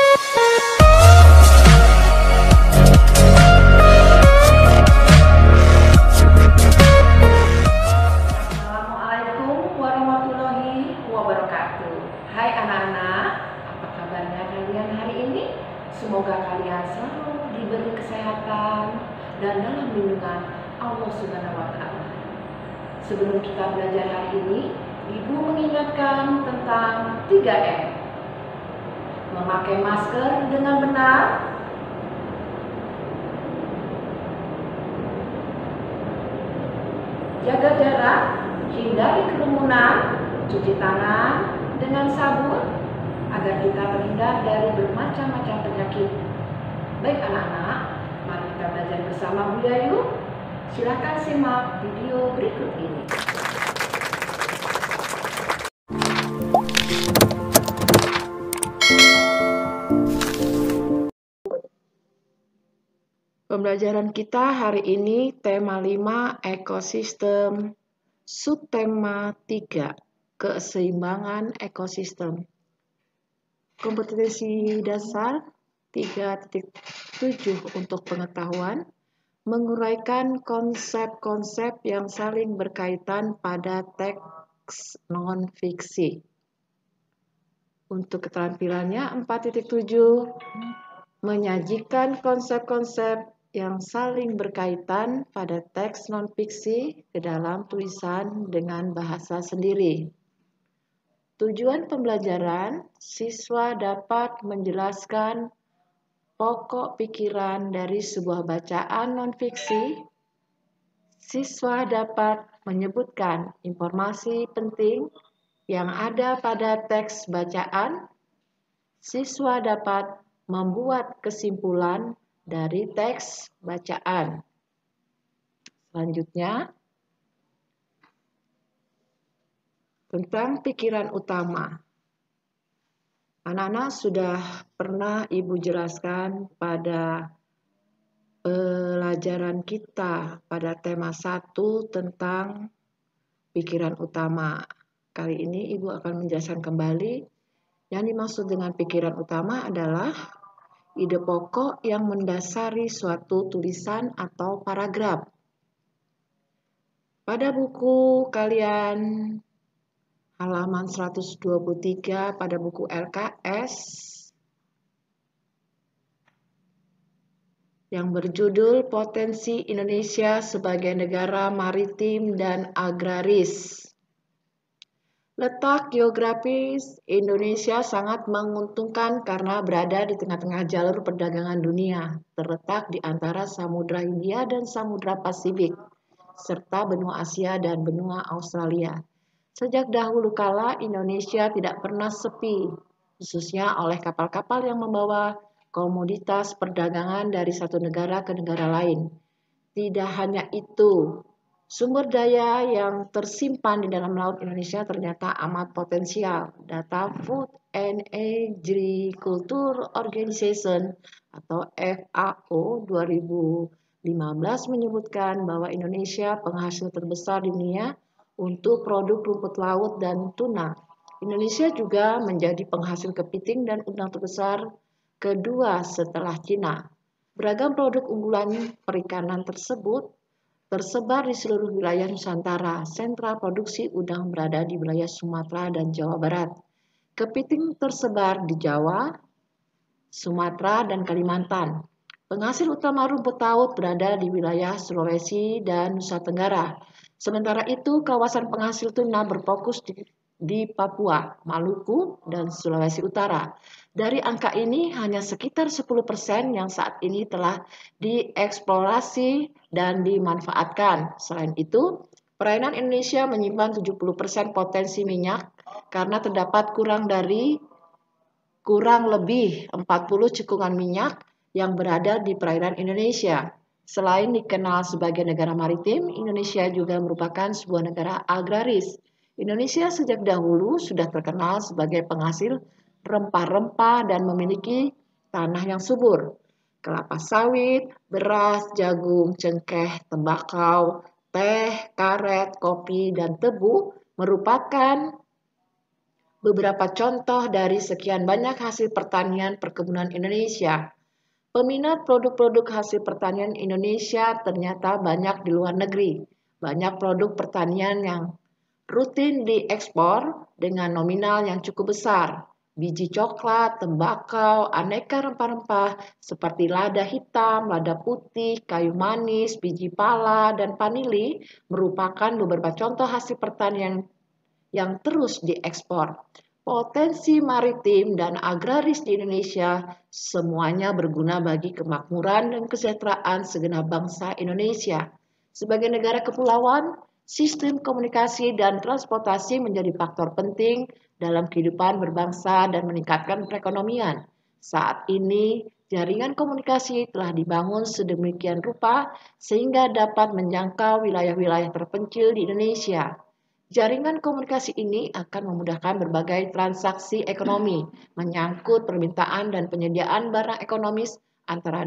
Assalamualaikum warahmatullahi wabarakatuh. Hai anak-anak, apa kabarnya kalian hari ini? Semoga kalian selalu diberi kesehatan dan dalam lindungan Allah Subhanahu wa Ta'ala. Sebelum kita belajar hari ini, Ibu mengingatkan tentang 3M. Memakai masker dengan benar, jaga jarak, hindari kerumunan, cuci tangan dengan sabun agar kita terhindar dari bermacam-macam penyakit. Baik anak-anak, mari kita belajar bersama Bu Yayu. Silakan simak video berikut ini. Pembelajaran kita hari ini tema 5 ekosistem, subtema 3 keseimbangan ekosistem. Kompetensi dasar 3.7 untuk pengetahuan, menguraikan konsep-konsep yang saling berkaitan pada teks non-fiksi. Untuk keterampilannya 4.7, menyajikan konsep-konsep yang saling berkaitan pada teks non-fiksi ke dalam tulisan dengan bahasa sendiri. Tujuan pembelajaran, siswa dapat menjelaskan pokok pikiran dari sebuah bacaan non-fiksi. Siswa dapat menyebutkan informasi penting yang ada pada teks bacaan. Siswa dapat membuat kesimpulan dari teks bacaan. Selanjutnya, tentang pikiran utama. Anak-anak sudah pernah Ibu jelaskan pada pelajaran kita pada tema 1 tentang pikiran utama. Kali ini Ibu akan menjelaskan kembali. Yang dimaksud dengan pikiran utama adalah ide pokok yang mendasari suatu tulisan atau paragraf. Pada buku kalian halaman 123 pada buku LKS yang berjudul Potensi Indonesia sebagai Negara Maritim dan Agraris. Letak geografis Indonesia sangat menguntungkan karena berada di tengah-tengah jalur perdagangan dunia, terletak di antara Samudra Hindia dan Samudra Pasifik, serta benua Asia dan benua Australia. Sejak dahulu kala, Indonesia tidak pernah sepi, khususnya oleh kapal-kapal yang membawa komoditas perdagangan dari satu negara ke negara lain. Tidak hanya itu, sumber daya yang tersimpan di dalam laut Indonesia ternyata amat potensial. Data Food and Agriculture Organization atau FAO 2015 menyebutkan bahwa Indonesia penghasil terbesar di dunia untuk produk rumput laut dan tuna. Indonesia juga menjadi penghasil kepiting dan udang terbesar kedua setelah Cina. Beragam produk unggulan perikanan tersebut tersebar di seluruh wilayah Nusantara. Sentra produksi udang berada di wilayah Sumatera dan Jawa Barat. Kepiting tersebar di Jawa, Sumatera, dan Kalimantan. Penghasil utama rumput laut berada di wilayah Sulawesi dan Nusa Tenggara. Sementara itu, kawasan penghasil tuna berfokus di Papua, Maluku, dan Sulawesi Utara. Dari angka ini, hanya sekitar 10% yang saat ini telah dieksplorasi dan dimanfaatkan. Selain itu, perairan Indonesia menyimpan 70% potensi minyak karena terdapat kurang lebih 40 cekungan minyak yang berada di perairan Indonesia. Selain dikenal sebagai negara maritim, Indonesia juga merupakan sebuah negara agraris. Indonesia sejak dahulu sudah terkenal sebagai penghasil rempah-rempah dan memiliki tanah yang subur. Kelapa sawit, beras, jagung, cengkeh, tembakau, teh, karet, kopi, dan tebu merupakan beberapa contoh dari sekian banyak hasil pertanian perkebunan Indonesia. Peminat produk-produk hasil pertanian Indonesia ternyata banyak di luar negeri. Banyak produk pertanian yang rutin diekspor dengan nominal yang cukup besar. Biji coklat, tembakau, aneka rempah-rempah seperti lada hitam, lada putih, kayu manis, biji pala, dan vanili merupakan beberapa contoh hasil pertanian yang terus diekspor. Potensi maritim dan agraris di Indonesia semuanya berguna bagi kemakmuran dan kesejahteraan segenap bangsa Indonesia. Sebagai negara kepulauan, sistem komunikasi dan transportasi menjadi faktor penting dalam kehidupan berbangsa dan meningkatkan perekonomian. Saat ini, jaringan komunikasi telah dibangun sedemikian rupa sehingga dapat menjangkau wilayah-wilayah terpencil di Indonesia. Jaringan komunikasi ini akan memudahkan berbagai transaksi ekonomi, menyangkut permintaan dan penyediaan barang ekonomis antara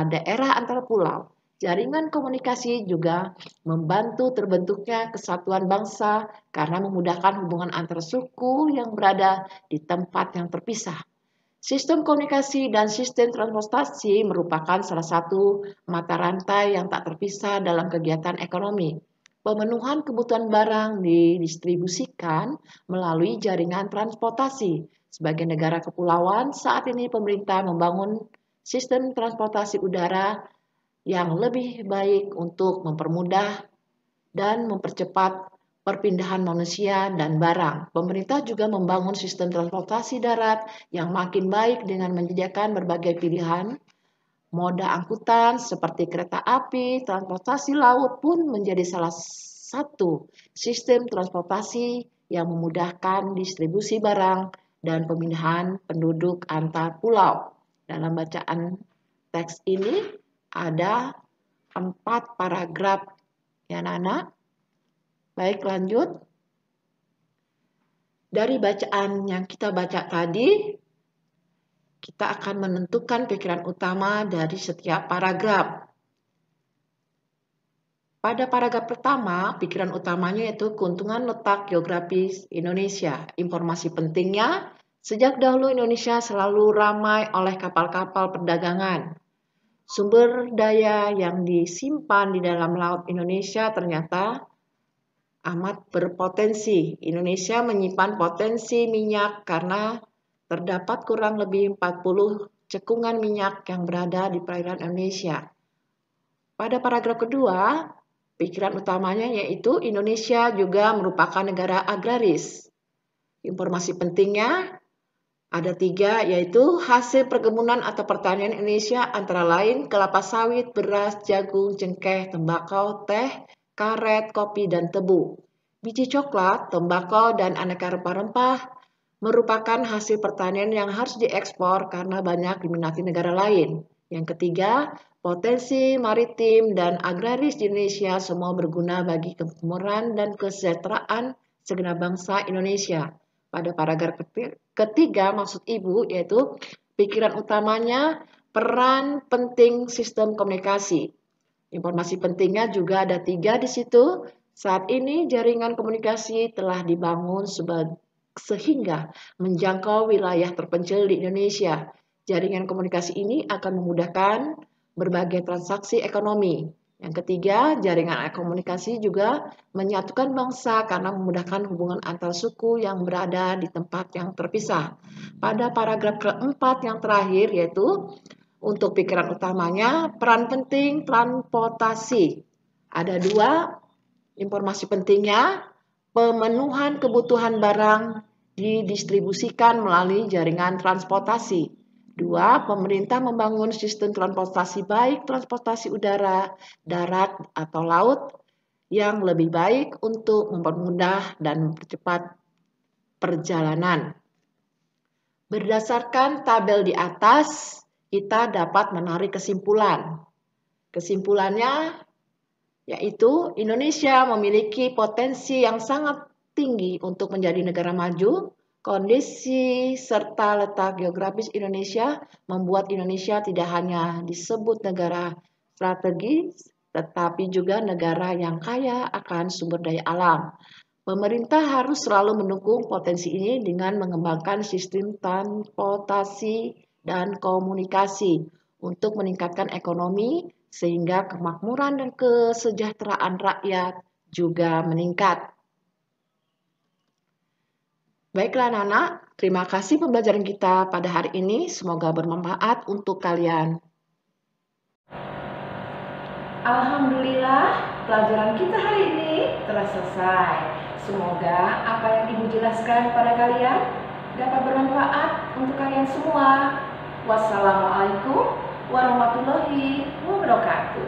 daerah antar pulau. Jaringan komunikasi juga membantu terbentuknya kesatuan bangsa karena memudahkan hubungan antar suku yang berada di tempat yang terpisah. Sistem komunikasi dan sistem transportasi merupakan salah satu mata rantai yang tak terpisah dalam kegiatan ekonomi. Pemenuhan kebutuhan barang didistribusikan melalui jaringan transportasi. Sebagai negara kepulauan, saat ini pemerintah membangun sistem transportasi udara yang lebih baik untuk mempermudah dan mempercepat perpindahan manusia dan barang. Pemerintah juga membangun sistem transportasi darat yang makin baik dengan menyediakan berbagai pilihan moda angkutan seperti kereta api, transportasi laut pun menjadi salah satu sistem transportasi yang memudahkan distribusi barang dan pemindahan penduduk antar pulau. Dalam bacaan teks ini ada 4 paragraf ya Nana. Baik, lanjut. Dari bacaan yang kita baca tadi, kita akan menentukan pikiran utama dari setiap paragraf. Pada paragraf pertama, pikiran utamanya yaitu keuntungan letak geografis Indonesia. Informasi pentingnya, sejak dahulu Indonesia selalu ramai oleh kapal-kapal perdagangan. Sumber daya yang disimpan di dalam laut Indonesia ternyata amat berpotensi. Indonesia menyimpan potensi minyak karena terdapat kurang lebih 40 cekungan minyak yang berada di perairan Indonesia. Pada paragraf kedua, pikiran utamanya yaitu Indonesia juga merupakan negara agraris. Informasi pentingnya ada 3, yaitu hasil perkebunan atau pertanian Indonesia antara lain kelapa sawit, beras, jagung, cengkeh, tembakau, teh, karet, kopi, dan tebu. Biji coklat, tembakau, dan aneka rempah-rempah merupakan hasil pertanian yang harus diekspor karena banyak diminati negara lain. Yang ketiga, potensi maritim dan agraris di Indonesia semua berguna bagi kemakmuran dan kesejahteraan segenap bangsa Indonesia. Pada paragraf ketiga, maksud Ibu yaitu pikiran utamanya peran penting sistem komunikasi. Informasi pentingnya juga ada 3 di situ. Saat ini jaringan komunikasi telah dibangun sehingga menjangkau wilayah terpencil di Indonesia. Jaringan komunikasi ini akan memudahkan berbagai transaksi ekonomi. Yang ketiga, jaringan komunikasi juga menyatukan bangsa karena memudahkan hubungan antar suku yang berada di tempat yang terpisah. Pada paragraf keempat yang terakhir yaitu untuk pikiran utamanya peran penting transportasi. Ada 2 informasi pentingnya. Pemenuhan kebutuhan barang didistribusikan melalui jaringan transportasi. 2, pemerintah membangun sistem transportasi baik transportasi udara, darat, atau laut yang lebih baik untuk mempermudah dan mempercepat perjalanan. Berdasarkan tabel di atas, kita dapat menarik kesimpulan. Kesimpulannya yaitu Indonesia memiliki potensi yang sangat tinggi untuk menjadi negara maju. Kondisi serta letak geografis Indonesia membuat Indonesia tidak hanya disebut negara strategis, tetapi juga negara yang kaya akan sumber daya alam. Pemerintah harus selalu mendukung potensi ini dengan mengembangkan sistem transportasi dan komunikasi untuk meningkatkan ekonomi sehingga kemakmuran dan kesejahteraan rakyat juga meningkat. Baiklah Nana, terima kasih pembelajaran kita pada hari ini. Semoga bermanfaat untuk kalian. Alhamdulillah, pelajaran kita hari ini telah selesai. Semoga apa yang Ibu jelaskan pada kalian dapat bermanfaat untuk kalian semua. Wassalamualaikum warahmatullahi wabarakatuh.